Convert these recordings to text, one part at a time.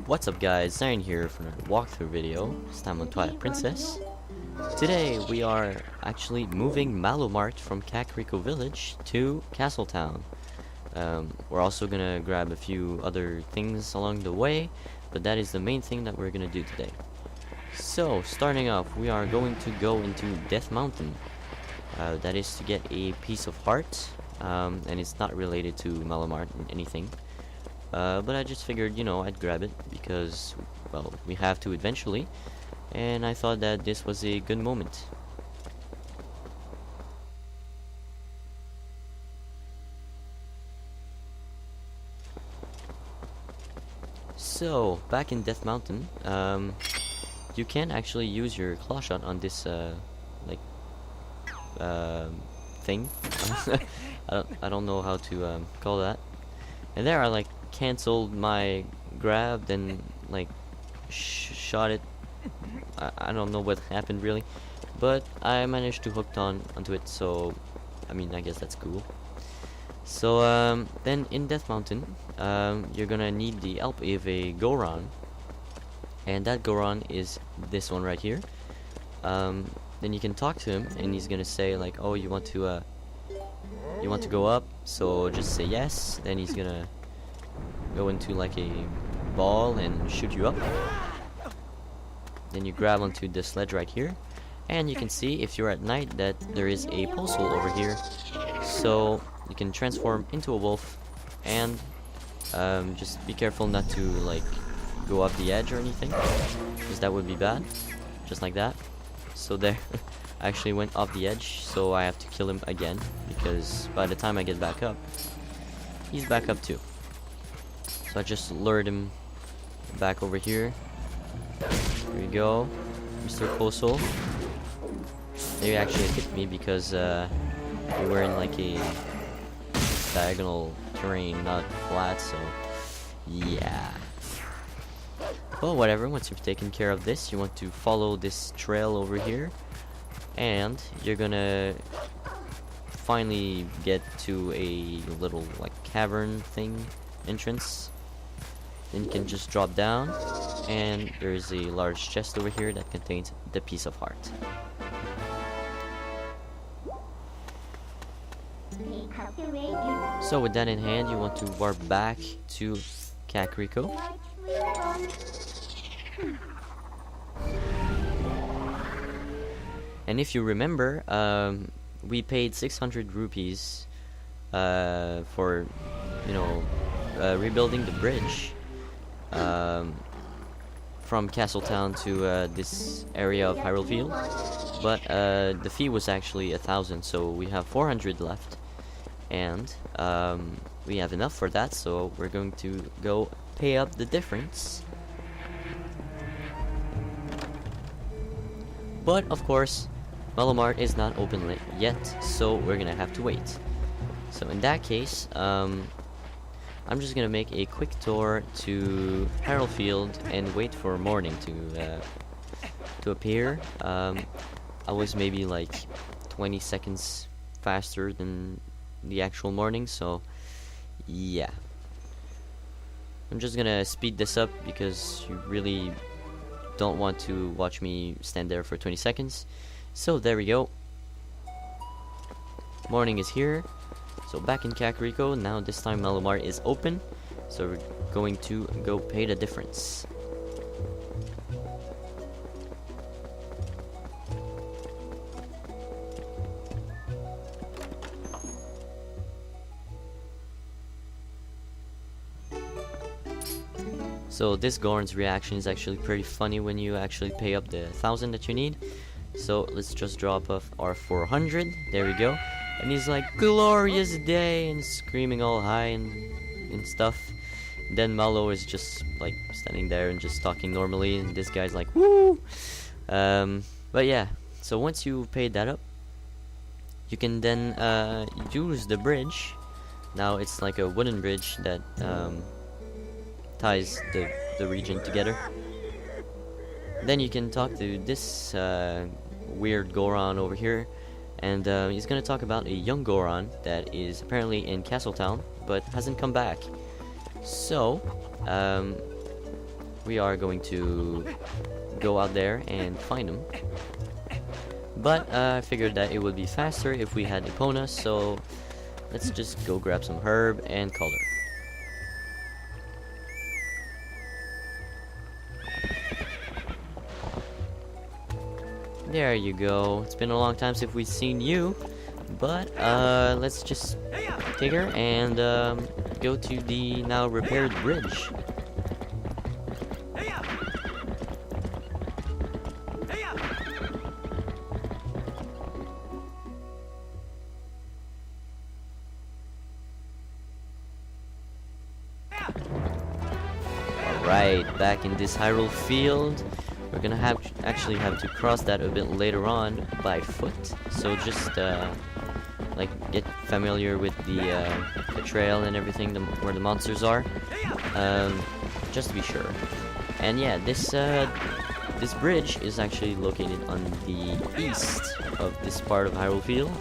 What's up guys, Zion here for another walkthrough video, this time on Twilight Princess. Today we are actually moving Malo Mart from Kakariko Village to Castletown. We're also gonna grab a few other things along the way, but that is the main thing that we're gonna do today. So, starting off, we are going to go into Death Mountain. That is to get a piece of heart, and it's not related to Malo Mart or anything. But I just figured, I'd grab it because, well, we have to eventually, and I thought that this was a good moment. So, back in Death Mountain, you can actually use your claw shot on this, thing. I don't know how to, call that. And there I, cancelled my grab, then, shot it. I don't know what happened, really. But I managed to hook onto it, so, I guess that's cool. So, then in Death Mountain, you're gonna need the help of a Goron. And that Goron is this one right here. Then you can talk to him, and he's gonna say, oh, you want to go up? So just say yes. Then he's gonna go into, a ball and shoot you up. Then you grab onto the sledge right here. And you can see, if you're at night, that there is a pulse hole over here. So you can transform into a wolf, and just be careful not to go off the edge or anything, because that would be bad. Just like that. So there, I actually went off the edge, so I have to kill him again, because by the time I get back up, he's back up too. So I just lured him back over here. Here we go, Mr. Postal. They actually hit me because we were in a diagonal terrain, not flat, so yeah. Well, whatever, once you've taken care of this, you want to follow this trail over here, and you're gonna finally get to a little cavern thing entrance. Then you can just drop down, and there's a large chest over here that contains the piece of heart. So with that in hand, you want to warp back to Kakariko. And if you remember, we paid 600 rupees for, rebuilding the bridge from Castletown to this area of Hyrule Field. But the fee was actually 1,000, so we have 400 left. And we have enough for that, so we're going to go pay up the difference. But of course, Malo Mart is not open yet, so we're gonna have to wait. So in that case, I'm just gonna make a quick tour to Hyrule Field and wait for morning to appear. I was maybe 20 seconds faster than the actual morning, so yeah. I'm just gonna speed this up because you really don't want to watch me stand there for 20 seconds. So there we go. Morning is here. So back in Kakariko, now this time Malo Mart is open. So we're going to go pay the difference. So this Goron's reaction is actually pretty funny when you actually pay up the 1,000 that you need. So let's just drop off our 400. There we go. And he's like, glorious day, and screaming all high and stuff. Then Malo is just standing there and just talking normally, and this guy's like, woo! But yeah, so once you paid that up, you can then use the bridge. Now it's like a wooden bridge that ties the region together. Then you can talk to this weird Goron over here, and he's gonna talk about a young Goron that is apparently in Castletown but hasn't come back. So we are going to go out there and find him. But I figured that it would be faster if we had Epona, so let's just go grab some herb and color. There you go. It's been a long time since we've seen you, but let's just take her and go to the now repaired bridge. Alright, back in this Hyrule field. We're gonna actually have to cross that a bit later on by foot, so just like get familiar with the trail and everything, where the monsters are, just to be sure. And yeah, this bridge is actually located on the east of this part of Hyrule Field,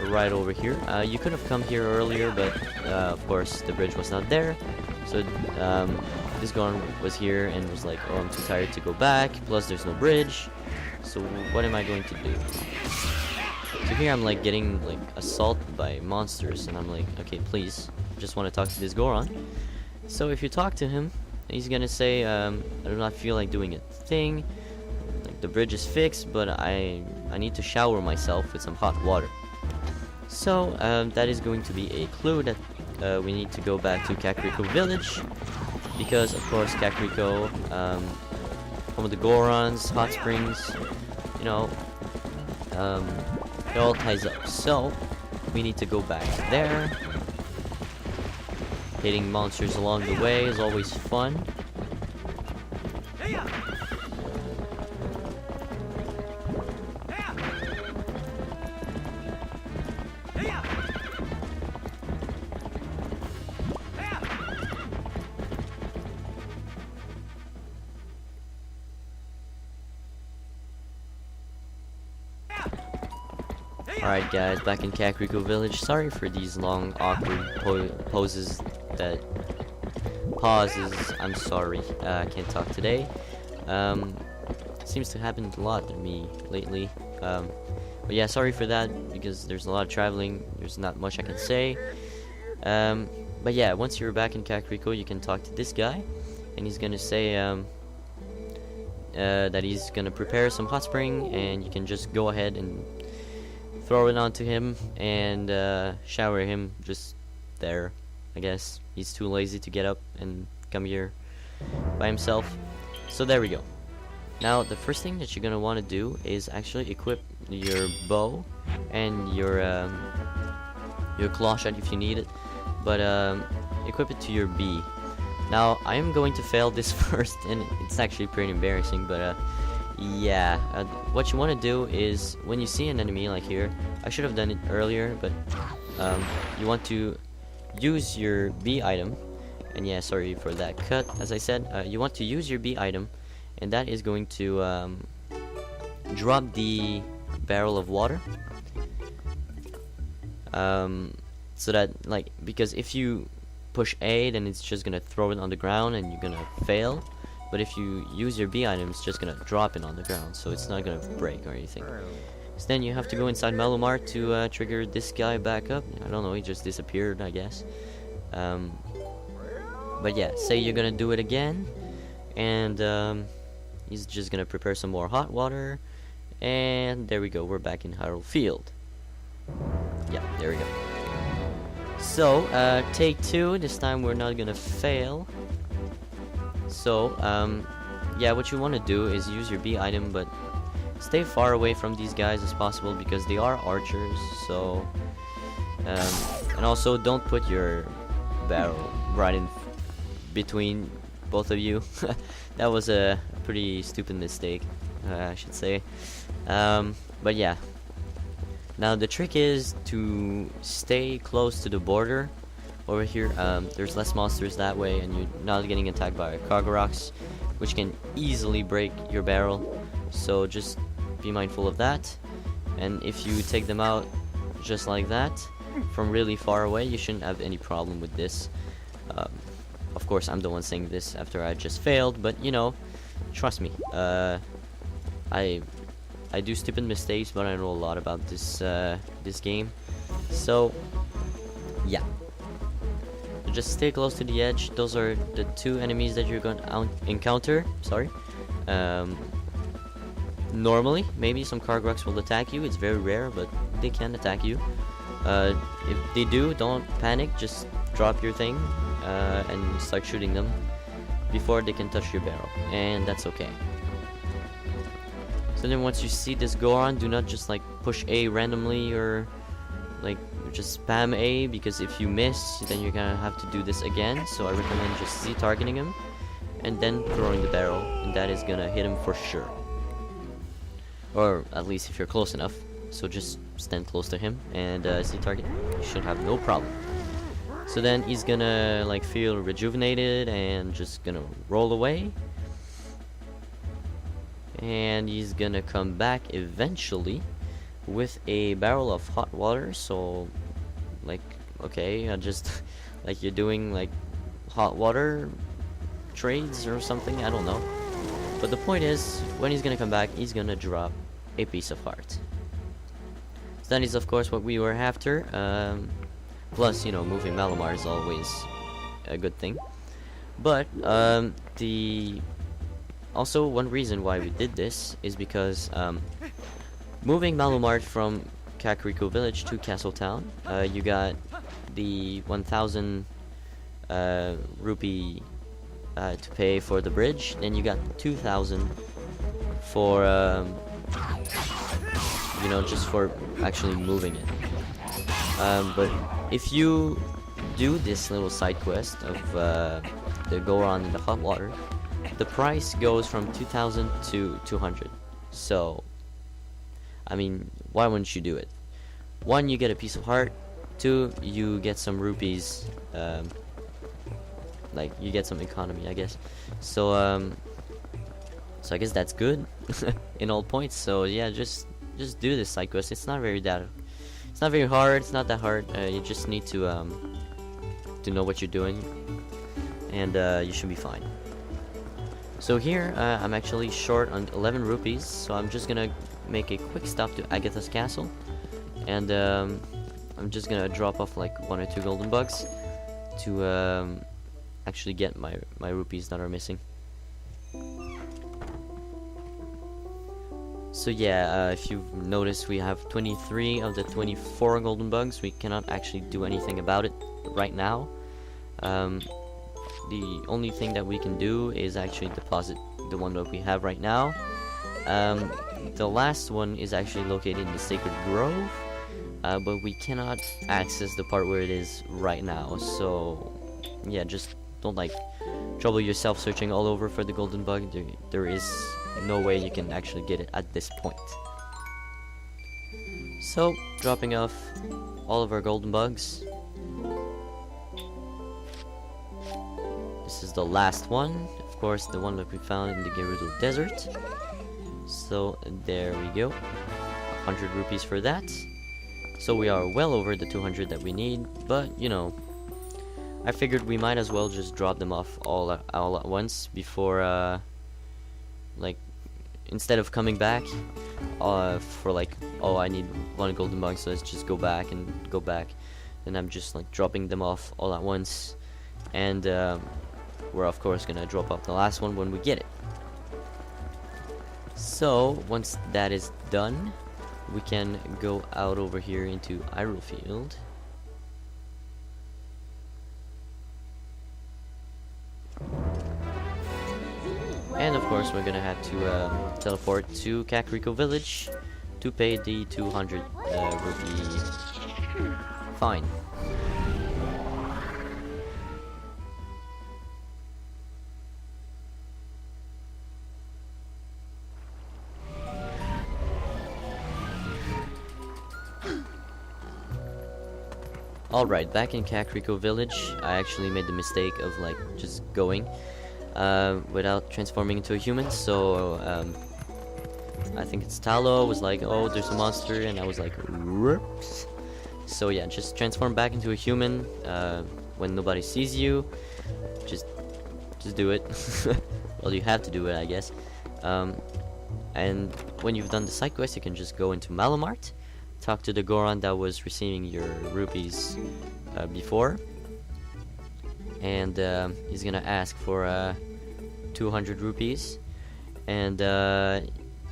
right over here. You could have come here earlier, but of course the bridge was not there, so this Goron was here and was like, oh, I'm too tired to go back, plus there's no bridge, so what am I going to do? So here I'm like getting like assaulted by monsters, and I'm like, okay, please, just want to talk to this Goron. So if you talk to him, he's gonna say, I do not feel like doing a thing, like the bridge is fixed, but I need to shower myself with some hot water. So that is going to be a clue that we need to go back to Kakariko Village, because of course Kakariko, home of the Gorons, hot springs, you know, it all ties up. So we need to go back there. Hitting monsters along the way is always fun. Alright guys, back in Kakariko Village. Sorry for these long awkward pauses. I'm sorry, I can't talk today. Seems to happen a lot to me lately. But yeah, sorry for that, because there's a lot of traveling, there's not much I can say. But yeah, once you're back in Kakariko, you can talk to this guy, and he's gonna say that he's gonna prepare some hot spring, and you can just go ahead and throw it onto him and shower him just there. I guess he's too lazy to get up and come here by himself. So there we go. Now the first thing that you're gonna want to do is actually equip your bow and your claw shot if you need it, but equip it to your B. Now I am going to fail this first, and it's actually pretty embarrassing, but yeah, what you want to do is, when you see an enemy like here, I should have done it earlier, but you want to use your B item, and yeah, sorry for that cut. As I said, you want to use your B item, and that is going to drop the barrel of water, so that, like, because if you push A, then it's just gonna throw it on the ground and you're gonna fail. But if you use your B item, it's just gonna drop it on the ground, so it's not gonna break or anything. So then you have to go inside Malo Mart to trigger this guy back up. I don't know, he just disappeared, I guess. But yeah, say you're gonna do it again, and he's just gonna prepare some more hot water, and there we go, we're back in Hyrule Field. Yeah, there we go. So, take 2, this time we're not gonna fail. So, yeah, what you want to do is use your B item, but stay far away from these guys as possible, because they are archers, so... and also, don't put your barrel right in between both of you. That was a pretty stupid mistake, I should say. But yeah. Now, the trick is to stay close to the border. Over here, there's less monsters that way, and you're not getting attacked by Kagaroks, which can easily break your barrel, so just be mindful of that. And if you take them out just like that, from really far away, you shouldn't have any problem with this. of course, I'm the one saying this after I just failed, but you know, trust me. I do stupid mistakes, but I know a lot about this game. So yeah, just stay close to the edge. Those are the two enemies that you're going to encounter. Sorry. Normally, maybe some Kargruks will attack you. It's very rare, but they can attack you. If they do, don't panic. Just drop your thing and start shooting them before they can touch your barrel, and that's okay. So then once you see this go on, do not just like push A randomly or like just spam A, because if you miss, then you're gonna have to do this again. So I recommend just Z-targeting him and then throwing the barrel, and that is gonna hit him for sure. Or at least if you're close enough. So just stand close to him and Z-target. You should have no problem. So then he's gonna like feel rejuvenated and just gonna roll away. And he's gonna come back eventually with a barrel of hot water. So like, okay, just like you're doing like hot water trades or something, I don't know. But the point is, when he's gonna come back, he's gonna drop a piece of heart. So that is of course what we were after. Plus, you know, moving Malo Mart is always a good thing. But also one reason why we did this is because moving Malo Mart from Kakariko Village to Castle Town, you got the 1,000 rupee to pay for the bridge. Then you got 2,000 for you know, just for actually moving it. But if you do this little side quest of the go on in the hot water, the price goes from 2,000 to 200. So I mean, why wouldn't you do it? One, you get a piece of heart. Two, you get some rupees. Like you get some economy, I guess. So so I guess that's good in all points. So yeah, just do this side quest. It's not very hard. It's not that hard. You just need to know what you're doing, and you should be fine. So here I'm actually short on 11 rupees, so I'm just gonna make a quick stop to Agatha's castle, and I'm just gonna drop off like 1 or 2 golden bugs to actually get my rupees that are missing. So yeah, if you've noticed, we have 23 of the 24 golden bugs. We cannot actually do anything about it right now. The only thing that we can do is actually deposit the one that we have right now. The last one is actually located in the Sacred Grove, but we cannot access the part where it is right now. So yeah, just don't like trouble yourself searching all over for the golden bug. There is no way you can actually get it at this point. So dropping off all of our golden bugs. This is the last one, of course, the one that we found in the Gerudo Desert. So there we go, 100 rupees for that. So we are well over the 200 that we need, but you know, I figured we might as well just drop them off all at once before like, instead of coming back for like, oh, I need 1 golden bug, so let's just go back and go back. Then I'm just like dropping them off all at once, and we're of course gonna drop off the last one when we get it. So once that is done, we can go out over here into Hyrule Field. And of course we're gonna have to teleport to Kakariko Village to pay the 200 rupee fine. Alright, back in Kakariko Village, I actually made the mistake of like just going without transforming into a human. So I think it's Talo was like, oh, there's a monster, and I was like, whoops. So yeah, just transform back into a human when nobody sees you. just do it. Well, you have to do it, I guess. And when you've done the side quest, you can just go into Malo Mart, talk to the Goron that was receiving your rupees before, and he's gonna ask for 200 rupees, and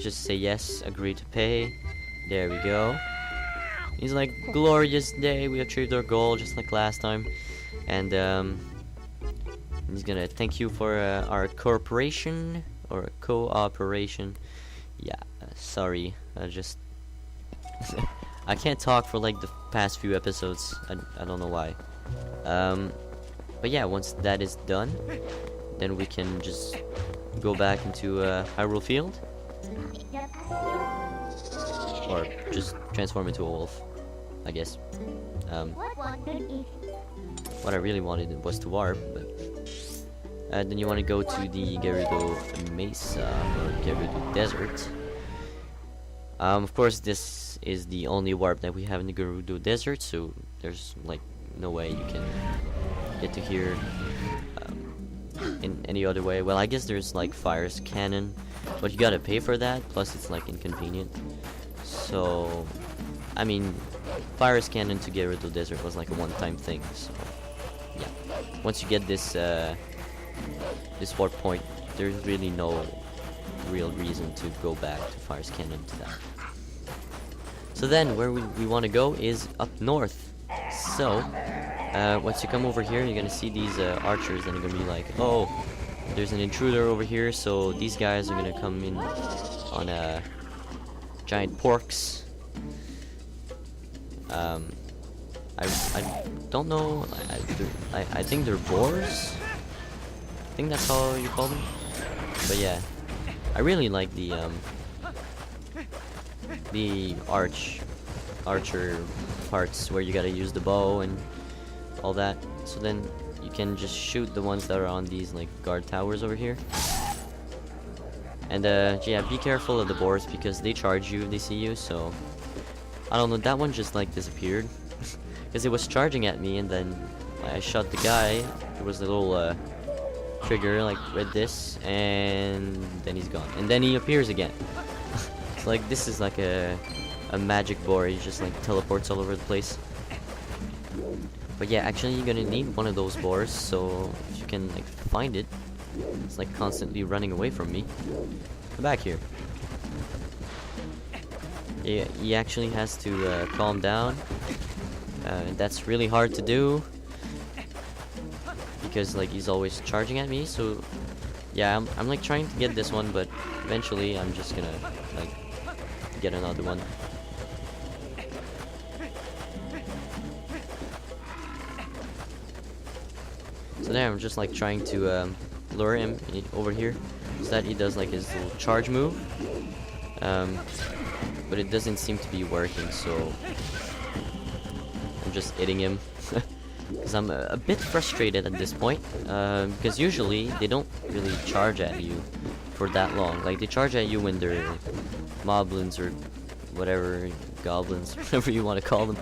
just say yes, agree to pay. There we go. He's like, glorious day, we achieved our goal just like last time, and he's gonna thank you for our cooperation or cooperation. Yeah, sorry, I just I can't talk for like the past few episodes. I don't know why. But yeah, once that is done, then we can just go back into Hyrule Field, or just transform into a wolf, I guess. What I really wanted was to warp, but then you want to go to the Gerudo Mesa or Gerudo Desert. Of course, this is the only warp that we have in the Gerudo Desert, so there's like no way you can get to here in any other way. Well, I guess there's like Fire's Cannon, but you gotta pay for that, plus it's like inconvenient. So, I mean, Fire's Cannon to Gerudo Desert was like a one-time thing, so yeah. Once you get this this warp point, there's really no real reason to go back to Fire's Cannon to that. So then, where we want to go is up north. So, once you come over here, you're gonna see these archers, and you're gonna be like, oh, there's an intruder over here, so these guys are gonna come in on giant porks. I don't know, I think they're boars? I think that's how you call them. But yeah, I really like the archer parts where you gotta use the bow and all that. So then you can just shoot the ones that are on these like guard towers over here. And yeah, be careful of the boars because they charge you if they see you. So I don't know, that one just like disappeared because it was charging at me, and then I shot the guy. There was a little trigger like with this, and then he's gone, and then he appears again. It's like this is like a magic boar. He just like teleports all over the place. But yeah, actually you're gonna need one of those boars, so if you can like find it. It's like constantly running away from me. Come back here. Yeah, he actually has to calm down. That's really hard to do because like he's always charging at me. So yeah, I'm like trying to get this one, but eventually I'm just gonna like get another one. So there, I'm just like trying to lure him over here so that he does like his little charge move, but it doesn't seem to be working, so I'm just hitting him because I'm a bit frustrated at this point, because usually they don't really charge at you for that long. Like they charge at you when they're moblins or whatever, goblins, whatever you want to call them.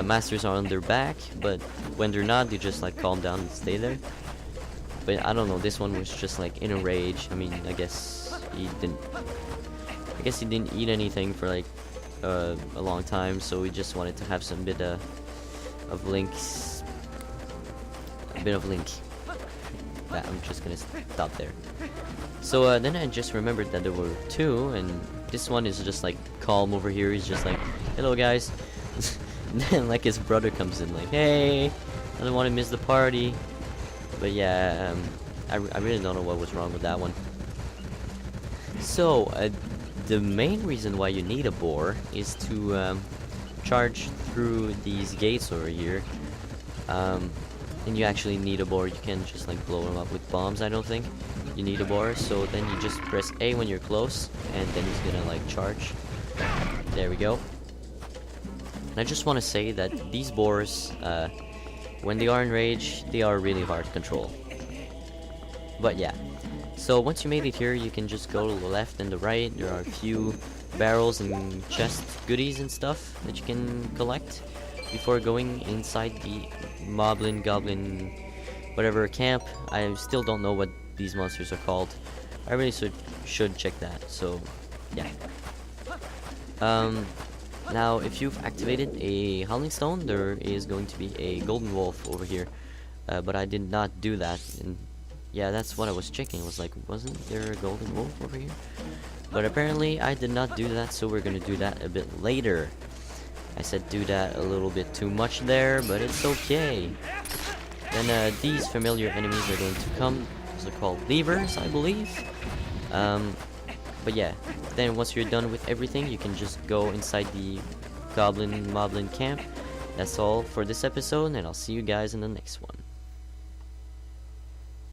Masters are on their back, but when they're not, they just like calm down and stay there. But I don't know, this one was just like in a rage. I mean, I guess he didn't eat anything for like a long time, so he just wanted to have some bit of links, a bit of link. I'm just gonna stop there. So then I just remembered that there were two, and this one is just like calm over here. He's just like, hello guys. And then like his brother comes in like, hey, I don't want to miss the party. But yeah, I really don't know what was wrong with that one. So the main reason why you need a boar is to charge through these gates over here. And you actually need a boar. You can't just like blow them up with bombs, I don't think. You need a boar, so then you just press A when you're close, and then he's gonna like charge. There we go. And I just want to say that these boars, when they are in rage, they are really hard to control. But yeah, so once you made it here, you can just go to the left and the right. There are a few barrels and chest goodies and stuff that you can collect before going inside the Moblin Goblin whatever camp. I still don't know what these monsters are called. I really should check that. So yeah. Now if you've activated a Howling Stone, there is going to be a golden wolf over here. But I did not do that, and yeah, that's what I was checking. I was like, wasn't there a golden wolf over here? But apparently I did not do that, so we're gonna do that a bit later. I said do that a little bit too much there, but it's okay. Then these familiar enemies are going to come. Those are called levers, I believe. But yeah, then once you're done with everything, you can just go inside the Goblin Moblin camp. That's all for this episode, and I'll see you guys in the next one.